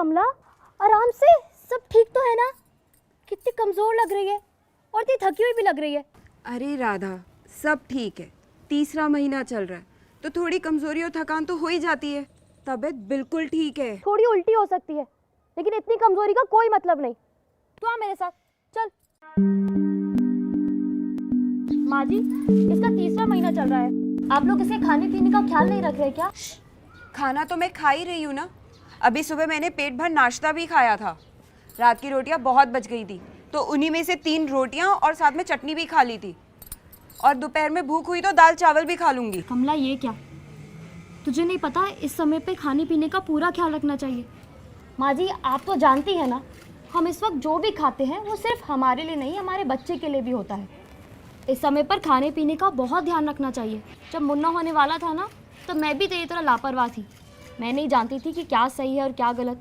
कमला, आराम से, सब ठीक तो है ना? कितनी कमजोर लग रही है और इतनी थकी हुई भी लग रही है। अरे राधा, सब ठीक है। तीसरा महीना चल रहा है तो थोड़ी कमजोरी और थकान तो हो ही जाती है। तबीयत बिल्कुल ठीक है। थोड़ी उल्टी हो सकती है, लेकिन इतनी कमजोरी का कोई मतलब नहीं। तू आ मेरे साथ, चल। माँ जी, इसका तीसरा महीना चल रहा है, आप लोग इसके खाने पीने का ख्याल नहीं रख रहे क्या? खाना तो मैं खा ही रही हूँ ना। अभी सुबह मैंने पेट भर नाश्ता भी खाया था। रात की रोटियां बहुत बच गई थी तो उन्हीं में से 3 रोटियां और साथ में चटनी भी खा ली थी। और दोपहर में भूख हुई तो दाल चावल भी खा लूंगी। कमला, ये क्या, तुझे नहीं पता इस समय पे खाने पीने का पूरा ख्याल रखना चाहिए? माँ जी, आप तो जानती हैं ना, हम इस वक्त जो भी खाते हैं वो सिर्फ हमारे लिए नहीं, हमारे बच्चे के लिए भी होता है। इस समय पर खाने पीने का बहुत ध्यान रखना चाहिए। जब मुन्ना होने वाला था ना, तो मैं भी तेरी तरह लापरवाह थी। मैं नहीं जानती थी कि क्या सही है और क्या गलत,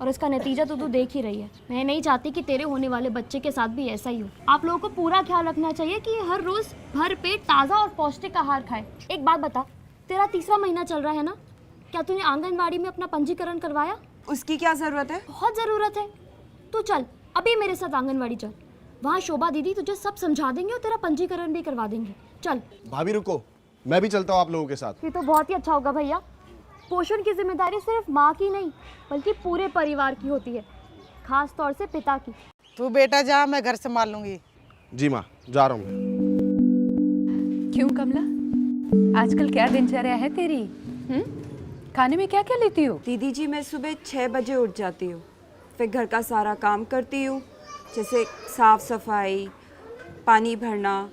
और इसका नतीजा तो तू देख ही रही है। मैं नहीं चाहती कि तेरे होने वाले बच्चे के साथ भी ऐसा ही हो। आप लोगों को पूरा ख्याल रखना चाहिए कि हर रोज़ भर पेट ताज़ा और पौष्टिक आहार खाए। एक बात बता, तेरा तीसरा महीना चल रहा है ना, क्या तूने आंगनबाड़ी में अपना पंजीकरण करवाया? उसकी क्या ज़रूरत है? बहुत ज़रूरत है। तू चल अभी मेरे साथ आंगनबाड़ी चल, वहाँ शोभा दीदी तुझे सब समझा देंगे और तेरा पंजीकरण भी करवा देंगे। चल। भाभी रुको, मैं भी चलता हूँ आप लोगों के साथ। ये तो बहुत ही अच्छा होगा भैया। पोषण की जिम्मेदारी सिर्फ माँ की नहीं बल्कि पूरे परिवार की होती है, खास तौर से पिता की। तू बेटा जा, मैं घर संभाल लूंगी। जी माँ, जा रहा हूँ मैं। क्यों कमला, आजकल क्या दिनचर्या है तेरी? खाने में क्या क्या लेती हो? दीदी जी, मैं सुबह 6 बजे उठ जाती हूँ, फिर घर का सारा काम करती हूँ, जैसे साफ सफाई, पानी भरना,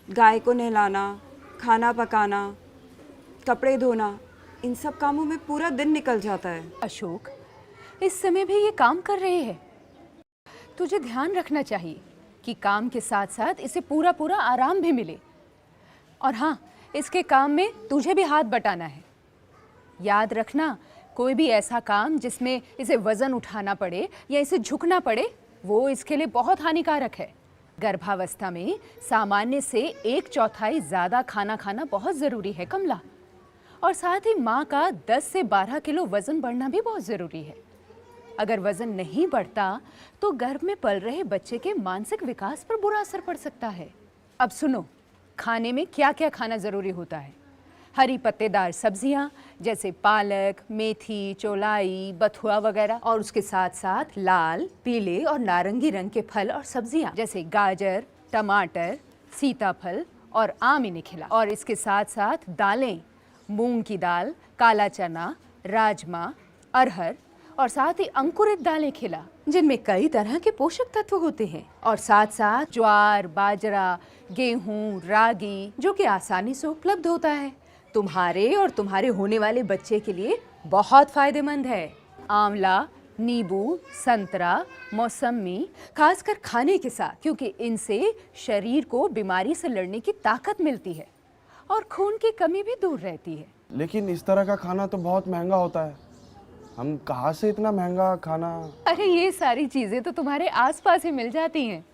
गाय को नहलाना, खाना पकाना, कपड़े धोना। इन सब कामों में पूरा दिन निकल जाता है। अशोक, इस समय भी ये काम कर रहे हैं। तुझे ध्यान रखना चाहिए कि काम के साथ साथ इसे पूरा पूरा आराम भी मिले। और हाँ, इसके काम में तुझे भी हाथ बटाना है। याद रखना, कोई भी ऐसा काम जिसमें इसे वज़न उठाना पड़े या इसे झुकना पड़े, वो इसके लिए बहुत हानिकारक है। गर्भावस्था में सामान्य से 1/4 ज़्यादा खाना खाना बहुत ज़रूरी है कमला। और साथ ही माँ का 10 से 12 किलो वज़न बढ़ना भी बहुत ज़रूरी है। अगर वज़न नहीं बढ़ता तो गर्भ में पल रहे बच्चे के मानसिक विकास पर बुरा असर पड़ सकता है। अब सुनो, खाने में क्या क्या खाना ज़रूरी होता है। हरी पत्तेदार सब्जियां जैसे पालक, मेथी, चौलाई, बथुआ वगैरह, और उसके साथ साथ लाल, पीले और नारंगी रंग के फल और सब्जियां जैसे गाजर, टमाटर, सीताफल और आम इन्हें खिला। और इसके साथ साथ दालें, मूंग की दाल, काला चना, राजमा, अरहर और साथ ही अंकुरित दालें खिला, जिनमें कई तरह के पोषक तत्व होते हैं। और साथ साथ ज्वार, बाजरा, गेहूं, रागी, जो कि आसानी से उपलब्ध होता है, तुम्हारे और तुम्हारे होने वाले बच्चे के लिए बहुत फायदेमंद है। आंवला, नींबू, संतरा, मौसमी, खासकर खाने के साथ, क्योंकि इनसे शरीर को बीमारी से लड़ने की ताकत मिलती है और खून की कमी भी दूर रहती है। लेकिन इस तरह का खाना तो बहुत महंगा होता है, हम कहाँ से इतना महंगा खाना? अरे ये सारी चीज़ें तो तुम्हारे आसपास ही मिल जाती हैं।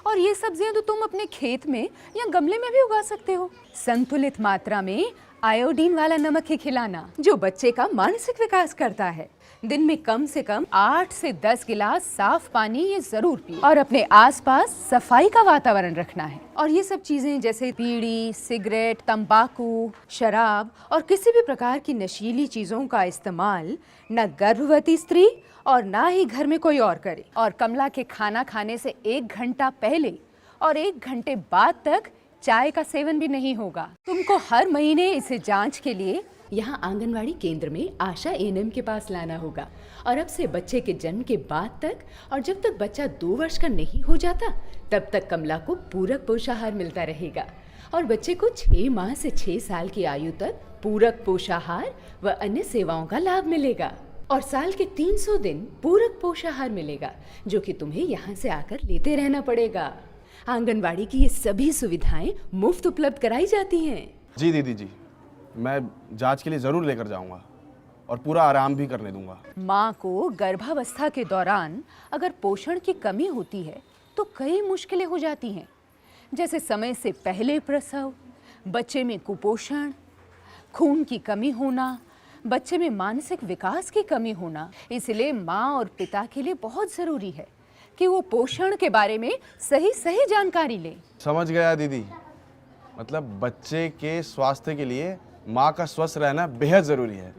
और ये सब्जियां तो तुम अपने खेत में या गमले में भी उगा सकते हो। संतुलित मात्रा में आयोडीन वाला नमक ही खिलाना, जो बच्चे का मानसिक विकास करता है। दिन में कम से कम 8 से 10 गिलास साफ पानी ये जरूर पिए। और अपने आसपास सफाई का वातावरण रखना है। और ये सब चीजें जैसे बीड़ी, सिगरेट, तंबाकू, शराब और किसी भी प्रकार की नशीली चीजों का इस्तेमाल न गर्भवती स्त्री और ना ही घर में कोई और करे। और कमला के खाना खाने से 1 घंटा पहले और 1 घंटे बाद तक चाय का सेवन भी नहीं होगा। तुमको हर महीने इसे जांच के लिए यहाँ आंगनवाड़ी केंद्र में आशा एएनएम के पास लाना होगा। और अब से बच्चे के जन्म के बाद तक और जब तक बच्चा 2 वर्ष का नहीं हो जाता तब तक कमला को पूरक पोषाहार मिलता रहेगा। और बच्चे को 6 माह से 6 साल की आयु तक पूरक पोषाहार व अन्य सेवाओं का लाभ मिलेगा। और साल के 300 दिन पूरक पोषाहार मिलेगा, जो कि तुम्हें यहाँ से आकर लेते रहना पड़ेगा। आंगनवाड़ी की ये सभी सुविधाएं मुफ्त उपलब्ध कराई जाती हैं। जी दीदी जी, मैं जांच के लिए ज़रूर लेकर जाऊंगा और पूरा आराम भी करने दूंगा। माँ को गर्भावस्था के दौरान अगर पोषण की कमी होती है तो कई मुश्किलें हो जाती हैं, जैसे समय से पहले प्रसव, बच्चे में कुपोषण, खून की कमी होना, बच्चे में मानसिक विकास की कमी होना, इसलिए माँ और पिता के लिए बहुत ज़रूरी है कि वो पोषण के बारे में सही सही जानकारी लें। समझ गया दीदी। मतलब बच्चे के स्वास्थ्य के लिए माँ का स्वस्थ रहना बेहद ज़रूरी है।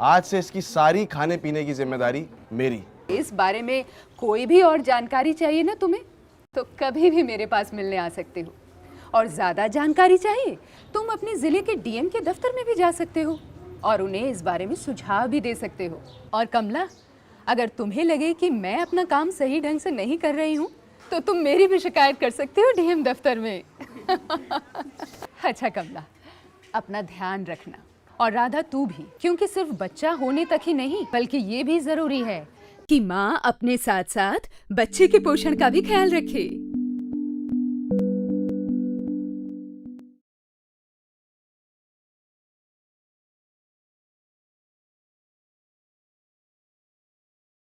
आज से इसकी सारी खाने पीने की जिम्मेदारी मेरी। इस बारे में कोई भी और जानकारी चाहिए ना तुम्हें, तो कभी भी मेरे पास मिलने आ सकते हो। और ज़्यादा जानकारी चाहिए तुम अपने ज़िले के डीएम के दफ्तर में भी जा सकते हो और उन्हें इस बारे में सुझाव भी दे सकते हो। और कमला, अगर तुम्हें लगे कि मैं अपना काम सही ढंग से नहीं कर रही हूँ तो तुम मेरी भी शिकायत कर सकते हो डीएम दफ्तर में। अच्छा कमला, अपना ध्यान रखना। और राधा तू भी, क्योंकि सिर्फ बच्चा होने तक ही नहीं बल्कि ये भी ज़रूरी है कि माँ अपने साथ साथ बच्चे के पोषण का भी ख्याल रखे।